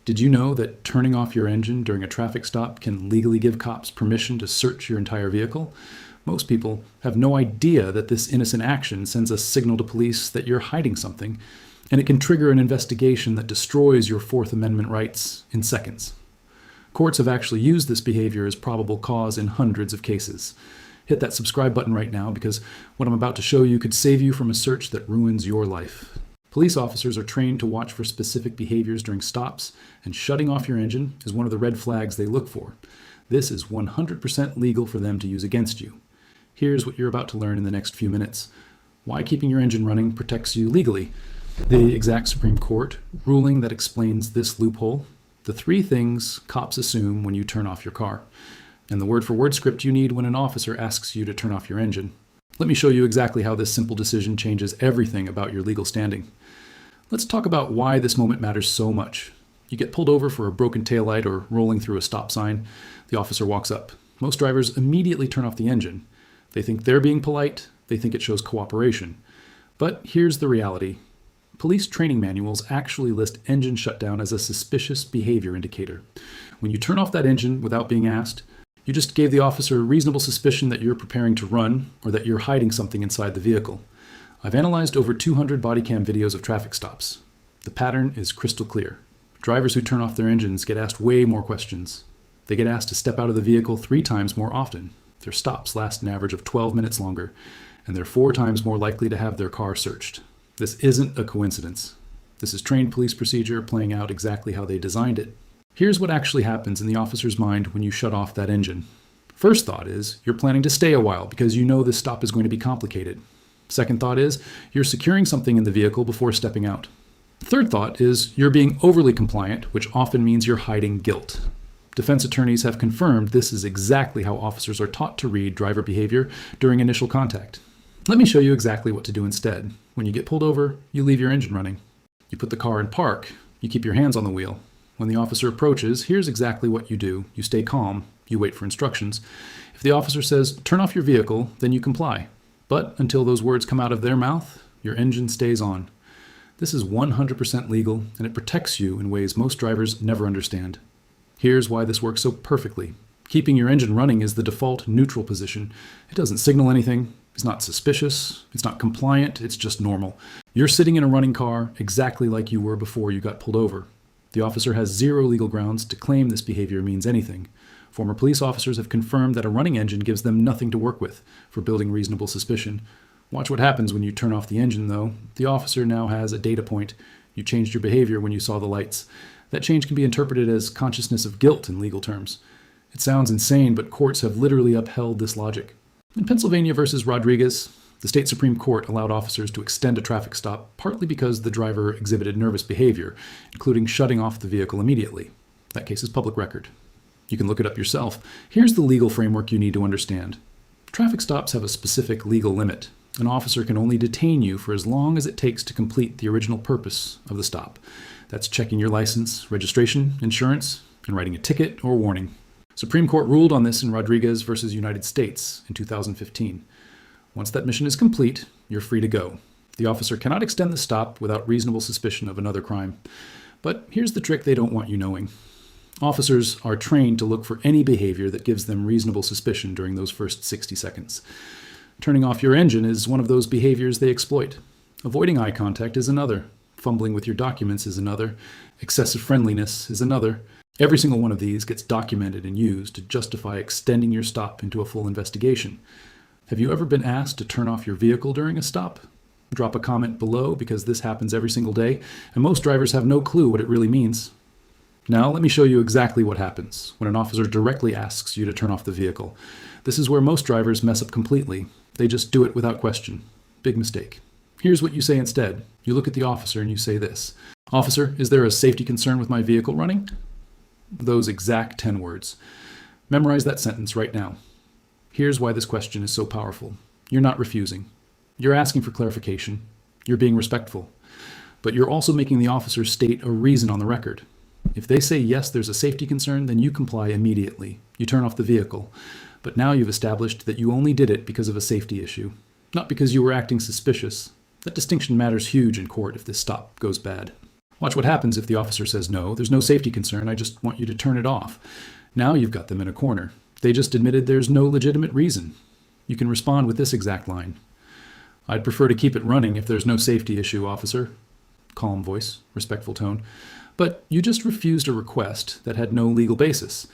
Did you know that turning off your engine during a traffic stop can legally give cops permission to search your entire vehicle? Most people have no idea that this innocent action sends a signal to police that you're hiding something, and it can trigger an investigation that destroys your Fourth Amendment rights in seconds. Courts have actually used this behavior as probable cause in hundreds of cases. Hit that subscribe button right now, because what I'm about to show you could save you from a search that ruins your life. Police officers are trained to watch for specific behaviors during stops, and shutting off your engine is one of the red flags they look for. This is 100% legal for them to use against you. Here's what you're about to learn in the next few minutes. Why keeping your engine running protects you legally, the exact Supreme Court ruling that explains this loophole, the 3 things cops assume when you turn off your car, and the word-for-word script you need when an officer asks you to turn off your engine. Let me show you exactly how this simple decision changes everything about your legal standing. Let's talk about why this moment matters so much. You get pulled over for a broken taillight or rolling through a stop sign. The officer walks up. Most drivers immediately turn off the engine. They think they're being polite. They think it shows cooperation. But here's the reality. Police training manuals actually list engine shutdown as a suspicious behavior indicator. When you turn off that engine without being asked, you just gave the officer reasonable suspicion that you're preparing to run or that you're hiding something inside the vehicle. I've analyzed over 200 body cam videos of traffic stops. The pattern is crystal clear. Drivers who turn off their engines get asked way more questions. They get asked to step out of the vehicle 3 times more often. Their stops last an average of 12 minutes longer, and they're 4 times more likely to have their car searched. This isn't a coincidence. This is trained police procedure playing out exactly how they designed it. Here's what actually happens in the officer's mind when you shut off that engine. First thought is you're planning to stay a while because you know this stop is going to be complicated. Second thought is you're securing something in the vehicle before stepping out. Third thought is you're being overly compliant, which often means you're hiding guilt. Defense attorneys have confirmed this is exactly how officers are taught to read driver behavior during initial contact. Let me show you exactly what to do instead. When you get pulled over, you leave your engine running. You put the car in park. You keep your hands on the wheel. When the officer approaches, here's exactly what you do. You stay calm. You wait for instructions. If the officer says, "Turn off your vehicle," then you comply. But until those words come out of their mouth, your engine stays on. This is 100% legal, and it protects you in ways most drivers never understand. Here's why this works so perfectly. Keeping your engine running is the default neutral position. It doesn't signal anything. It's not suspicious. It's not compliant. It's just normal. You're sitting in a running car exactly like you were before you got pulled over. The officer has 0 legal grounds to claim this behavior means anything. Former police officers have confirmed that a running engine gives them nothing to work with for building reasonable suspicion. Watch what happens when you turn off the engine, though. The officer now has a data point. You changed your behavior when you saw the lights. That change can be interpreted as consciousness of guilt in legal terms. It sounds insane, but courts have literally upheld this logic. In Pennsylvania versus Rodriguez, the state Supreme Court allowed officers to extend a traffic stop partly because the driver exhibited nervous behavior, including shutting off the vehicle immediately. That case is public record. You can look it up yourself. Here's the legal framework you need to understand. Traffic stops have a specific legal limit. An officer can only detain you for as long as it takes to complete the original purpose of the stop. That's checking your license, registration, insurance, and writing a ticket or warning. Supreme Court ruled on this in Rodriguez versus United States in 2015. Once that mission is complete, you're free to go. The officer cannot extend the stop without reasonable suspicion of another crime. But here's the trick they don't want you knowing. Officers are trained to look for any behavior that gives them reasonable suspicion during those first 60 seconds. Turning off your engine is one of those behaviors they exploit. Avoiding eye contact is another. Fumbling with your documents is another. Excessive friendliness is another. Every single one of these gets documented and used to justify extending your stop into a full investigation. Have you ever been asked to turn off your vehicle during a stop? Drop a comment below, because this happens every single day, and most drivers have no clue what it really means. Now let me show you exactly what happens when an officer directly asks you to turn off the vehicle. This is where most drivers mess up completely. They just do it without question. Big mistake. Here's what you say instead. You look at the officer and you say this: "Officer, is there a safety concern with my vehicle running?" Those exact 10 words. Memorize that sentence right now. Here's why this question is so powerful. You're not refusing. You're asking for clarification. You're being respectful. But you're also making the officer state a reason on the record. If they say yes, there's a safety concern, then you comply immediately. You turn off the vehicle. But now you've established that you only did it because of a safety issue, not because you were acting suspicious. That distinction matters huge in court if this stop goes bad. Watch what happens if the officer says no. There's no safety concern. I just want you to turn it off. Now you've got them in a corner. They just admitted there's no legitimate reason. You can respond with this exact line. I'd prefer to keep it running if there's no safety issue, officer. Calm voice, respectful tone. But you just refused a request that had no legal basis.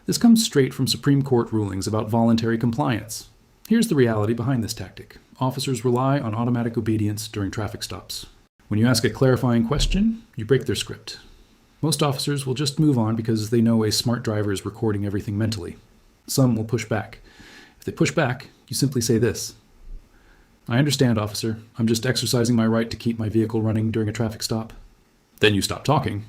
This comes straight from Supreme Court rulings about voluntary compliance. Here's the reality behind this tactic. Officers rely on automatic obedience during traffic stops. When you ask a clarifying question, you break their script. Most officers will just move on because they know a smart driver is recording everything mentally. Some will push back. If they push back, you simply say this. I understand, officer. I'm just exercising my right to keep my vehicle running during a traffic stop. Then you stop talking.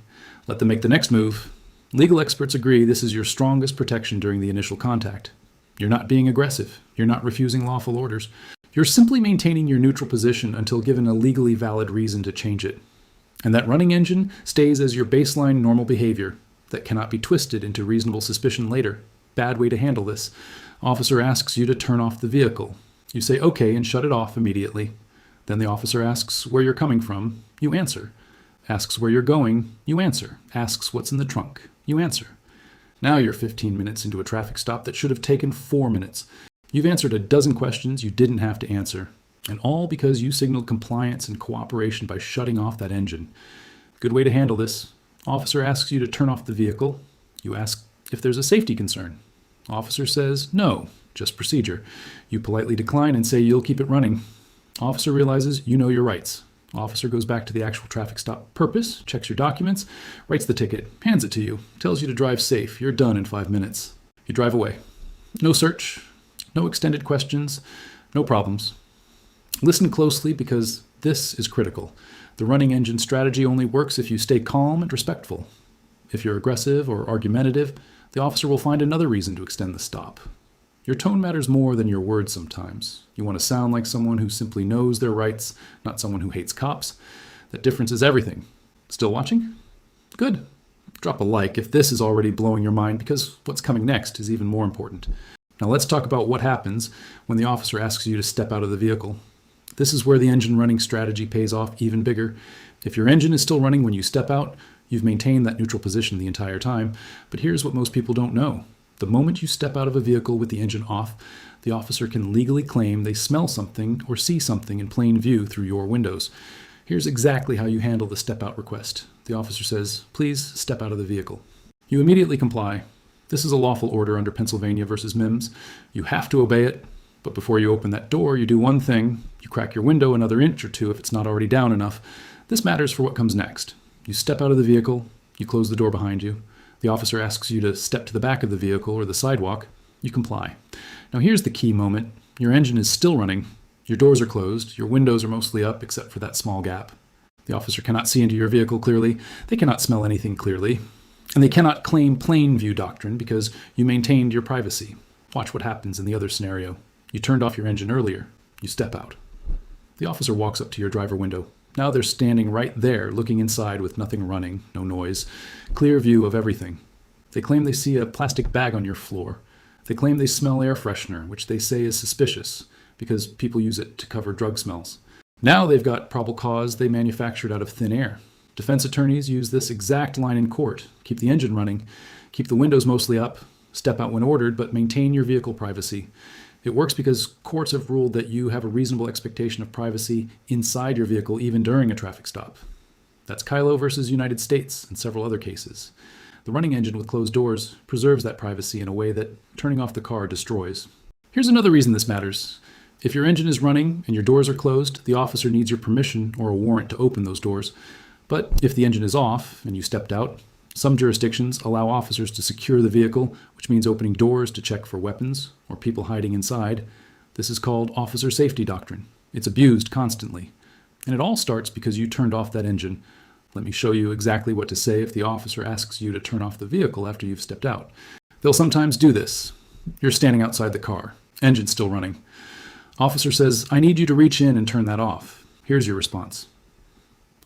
Let them make the next move. Legal experts agree this is your strongest protection during the initial contact. You're not being aggressive. You're not refusing lawful orders. You're simply maintaining your neutral position until given a legally valid reason to change it. And that running engine stays as your baseline normal behavior that cannot be twisted into reasonable suspicion later. Bad way to handle this. Officer asks you to turn off the vehicle. You say okay and shut it off immediately. Then the officer asks where you're coming from. You answer. Asks where you're going. You answer. Asks what's in the trunk. You answer. Now you're 15 minutes into a traffic stop that should have taken 4 minutes. You've answered a dozen questions you didn't have to answer, and all because you signaled compliance and cooperation by shutting off that engine. Good way to handle this. Officer asks you to turn off the vehicle. You ask if there's a safety concern. Officer says no, just procedure. You politely decline and say you'll keep it running. Officer realizes you know your rights. Officer goes back to the actual traffic stop purpose, checks your documents, writes the ticket, hands it to you, tells you to drive safe. You're done in 5 minutes. You drive away. No search, no extended questions, no problems. Listen closely because this is critical. The running engine strategy only works if you stay calm and respectful. If you're aggressive or argumentative, the officer will find another reason to extend the stop. Your tone matters more than your words sometimes. You want to sound like someone who simply knows their rights, not someone who hates cops. That difference is everything. Still watching? Good. Drop a like if this is already blowing your mind because what's coming next is even more important. Now let's talk about what happens when the officer asks you to step out of the vehicle. This is where the engine running strategy pays off even bigger. If your engine is still running when you step out, you've maintained that neutral position the entire time. But here's what most people don't know. The moment you step out of a vehicle with the engine off, the officer can legally claim they smell something or see something in plain view through your windows. Here's exactly how you handle the step-out request. The officer says, please step out of the vehicle. You immediately comply. This is a lawful order under Pennsylvania versus Mims. You have to obey it, but before you open that door, you do one thing. You crack your window another inch or two if it's not already down enough. This matters for what comes next. You step out of the vehicle. You close the door behind you. The officer asks you to step to the back of the vehicle or the sidewalk. You comply. Now here's the key moment. Your engine is still running. Your doors are closed. Your windows are mostly up except for that small gap. The officer cannot see into your vehicle clearly. They cannot smell anything clearly. And they cannot claim plain view doctrine because you maintained your privacy. Watch what happens in the other scenario. You turned off your engine earlier. You step out. The officer walks up to your driver window. Now they're standing right there, looking inside with nothing running, no noise, clear view of everything. They claim they see a plastic bag on your floor. They claim they smell air freshener, which they say is suspicious because people use it to cover drug smells. Now they've got probable cause they manufactured out of thin air. Defense attorneys use this exact line in court. Keep the engine running, keep the windows mostly up, step out when ordered, but maintain your vehicle privacy. It works because courts have ruled that you have a reasonable expectation of privacy inside your vehicle even during a traffic stop. That's Kylo versus United States and several other cases. The running engine with closed doors preserves that privacy in a way that turning off the car destroys. Here's another reason this matters. If your engine is running and your doors are closed, the officer needs your permission or a warrant to open those doors. But if the engine is off and you stepped out, some jurisdictions allow officers to secure the vehicle, which means opening doors to check for weapons or people hiding inside. This is called officer safety doctrine. It's abused constantly. And it all starts because you turned off that engine. Let me show you exactly what to say if the officer asks you to turn off the vehicle after you've stepped out. They'll sometimes do this. You're standing outside the car. Engine's still running. Officer says, I need you to reach in and turn that off. Here's your response.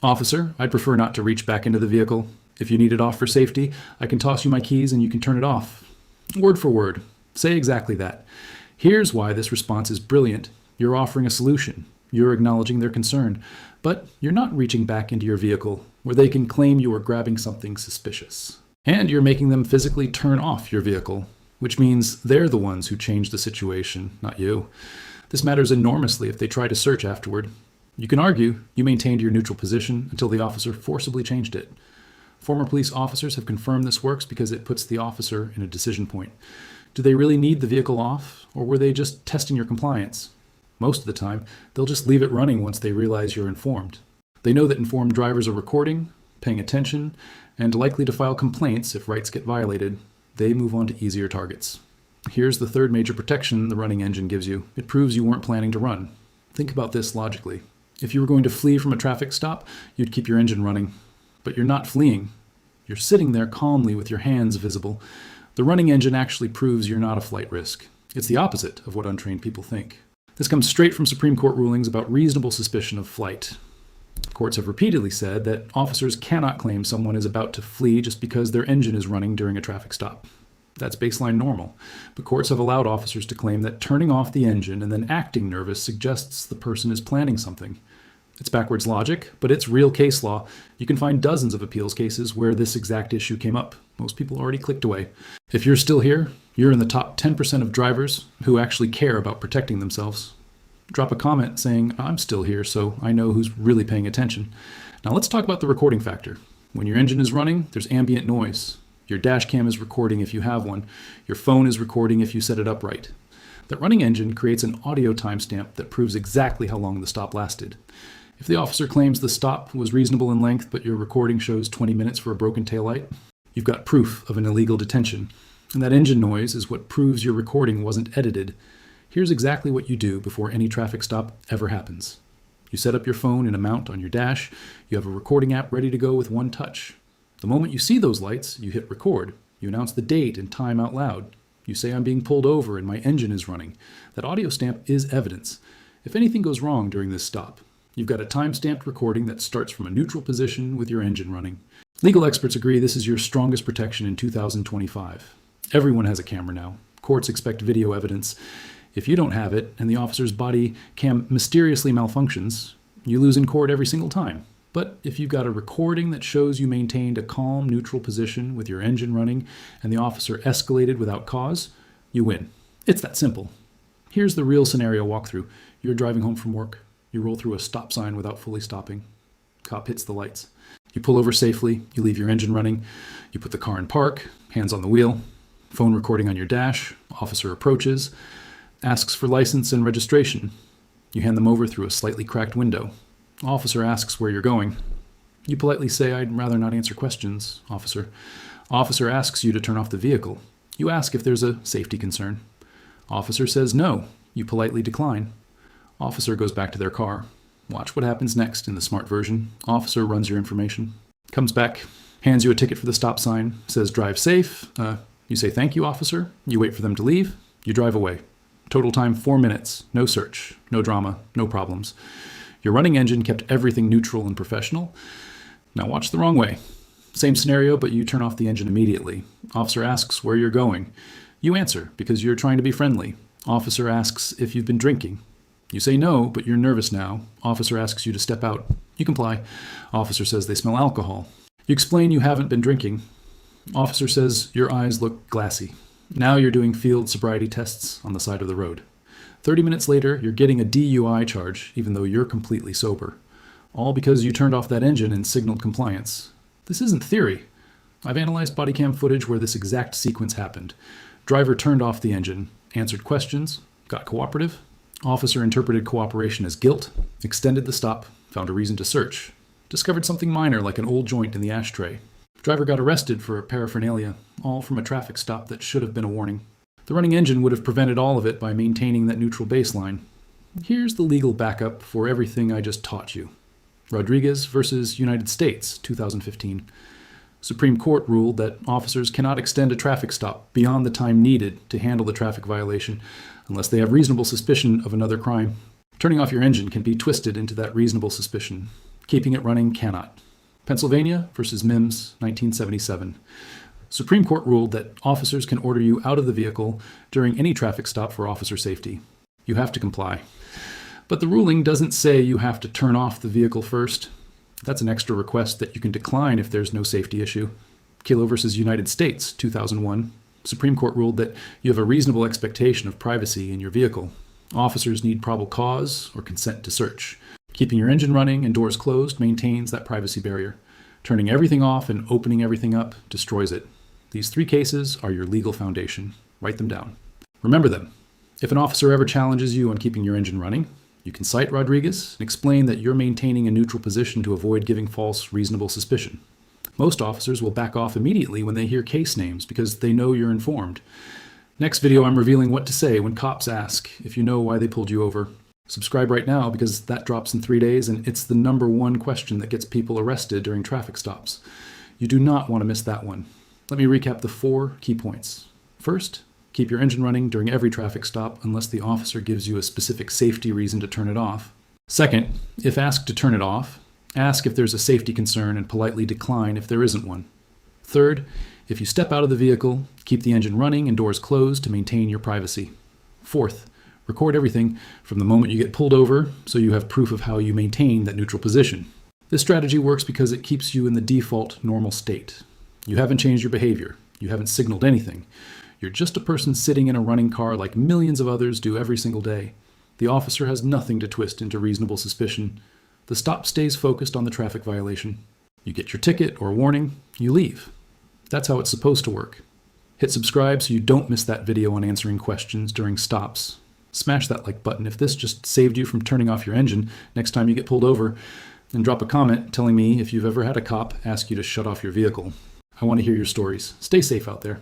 Officer, I'd prefer not to reach back into the vehicle. If you need it off for safety, I can toss you my keys and you can turn it off. Word for word. Say exactly that. Here's why this response is brilliant. You're offering a solution. You're acknowledging their concern. But you're not reaching back into your vehicle where they can claim you are grabbing something suspicious. And you're making them physically turn off your vehicle, which means they're the ones who changed the situation, not you. This matters enormously if they try to search afterward. You can argue you maintained your neutral position until the officer forcibly changed it. Former police officers have confirmed this works because it puts the officer in a decision point. Do they really need the vehicle off, or were they just testing your compliance? Most of the time, they'll just leave it running once they realize you're informed. They know that informed drivers are recording, paying attention, and likely to file complaints if rights get violated. They move on to easier targets. Here's the third major protection the running engine gives you. It proves you weren't planning to run. Think about this logically. If you were going to flee from a traffic stop, you'd keep your engine running. But you're not fleeing. You're sitting there calmly with your hands visible. The running engine actually proves you're not a flight risk. It's the opposite of what untrained people think. This comes straight from Supreme Court rulings about reasonable suspicion of flight. Courts have repeatedly said that officers cannot claim someone is about to flee just because their engine is running during a traffic stop. That's baseline normal. But courts have allowed officers to claim that turning off the engine and then acting nervous suggests the person is planning something. It's backwards logic, but it's real case law. You can find dozens of appeals cases where this exact issue came up. Most people already clicked away. If you're still here, you're in the top 10% of drivers who actually care about protecting themselves. Drop a comment saying, I'm still here, so I know who's really paying attention. Now let's talk about the recording factor. When your engine is running, there's ambient noise. Your dash cam is recording if you have one. Your phone is recording if you set it up right. That running engine creates an audio timestamp that proves exactly how long the stop lasted. If the officer claims the stop was reasonable in length, but your recording shows 20 minutes for a broken taillight, you've got proof of an illegal detention. And that engine noise is what proves your recording wasn't edited. Here's exactly what you do before any traffic stop ever happens. You set up your phone in a mount on your dash. You have a recording app ready to go with one touch. The moment you see those lights, you hit record. You announce the date and time out loud. You say, I'm being pulled over and my engine is running. That audio stamp is evidence. If anything goes wrong during this stop, you've got a time-stamped recording that starts from a neutral position with your engine running. Legal experts agree this is your strongest protection in 2025. Everyone has a camera now. Courts expect video evidence. If you don't have it and the officer's body cam mysteriously malfunctions, you lose in court every single time. But if you've got a recording that shows you maintained a calm, neutral position with your engine running and the officer escalated without cause, you win. It's that simple. Here's the real scenario walkthrough. You're driving home from work. You roll through a stop sign without fully stopping. Cop hits the lights. You pull over safely. You leave your engine running. You put the car in park, hands on the wheel, phone recording on your dash. Officer approaches, asks for license and registration. You hand them over through a slightly cracked window. Officer asks where you're going. You politely say, I'd rather not answer questions, officer. Officer asks you to turn off the vehicle. You ask if there's a safety concern. Officer says no. You politely decline. Officer goes back to their car. Watch what happens next in the smart version. Officer runs your information. Comes back, hands you a ticket for the stop sign, says drive safe. You say thank you, officer. You wait for them to leave. You drive away. Total time 4 minutes. No search. No drama. No problems. Your running engine kept everything neutral and professional. Now watch the wrong way. Same scenario, but you turn off the engine immediately. Officer asks where you're going. You answer because you're trying to be friendly. Officer asks if you've been drinking. You say no, but you're nervous now. Officer asks you to step out. You comply. Officer says they smell alcohol. You explain you haven't been drinking. Officer says your eyes look glassy. Now you're doing field sobriety tests on the side of the road. 30 minutes later, you're getting a DUI charge, even though you're completely sober. All because you turned off that engine and signaled compliance. This isn't theory. I've analyzed body cam footage where this exact sequence happened. Driver turned off the engine, answered questions, got cooperative. Officer interpreted cooperation as guilt, extended the stop, found a reason to search, discovered something minor like an old joint in the ashtray. Driver got arrested for paraphernalia, all from a traffic stop that should have been a warning. The running engine would have prevented all of it by maintaining that neutral baseline. Here's the legal backup for everything I just taught you. Rodriguez versus United States, 2015. Supreme Court ruled that officers cannot extend a traffic stop beyond the time needed to handle the traffic violation unless they have reasonable suspicion of another crime. Turning off your engine can be twisted into that reasonable suspicion. Keeping it running cannot. Pennsylvania versus Mims, 1977. Supreme Court ruled that officers can order you out of the vehicle during any traffic stop for officer safety. You have to comply. But the ruling doesn't say you have to turn off the vehicle first. That's an extra request that you can decline if there's no safety issue. Kilo versus United States, 2001. Supreme Court ruled that you have a reasonable expectation of privacy in your vehicle. Officers need probable cause or consent to search. Keeping your engine running and doors closed maintains that privacy barrier. Turning everything off and opening everything up destroys it. These 3 cases are your legal foundation. Write them down. Remember them. If an officer ever challenges you on keeping your engine running, you can cite Rodriguez and explain that you're maintaining a neutral position to avoid giving false reasonable suspicion. Most officers will back off immediately when they hear case names because they know you're informed. Next video, I'm revealing what to say when cops ask if you know why they pulled you over. Subscribe right now because that drops in 3 days and it's the #1 question that gets people arrested during traffic stops. You do not want to miss that one. Let me recap the 4 key points. First, keep your engine running during every traffic stop unless the officer gives you a specific safety reason to turn it off. Second, if asked to turn it off, ask if there's a safety concern and politely decline if there isn't one. Third, if you step out of the vehicle, keep the engine running and doors closed to maintain your privacy. Fourth, record everything from the moment you get pulled over so you have proof of how you maintain that neutral position. This strategy works because it keeps you in the default normal state. You haven't changed your behavior. You haven't signaled anything. You're just a person sitting in a running car like millions of others do every single day. The officer has nothing to twist into reasonable suspicion. The stop stays focused on the traffic violation. You get your ticket or warning, you leave. That's how it's supposed to work. Hit subscribe so you don't miss that video on answering questions during stops. Smash that like button if this just saved you from turning off your engine next time you get pulled over. And drop a comment telling me if you've ever had a cop ask you to shut off your vehicle. I want to hear your stories. Stay safe out there.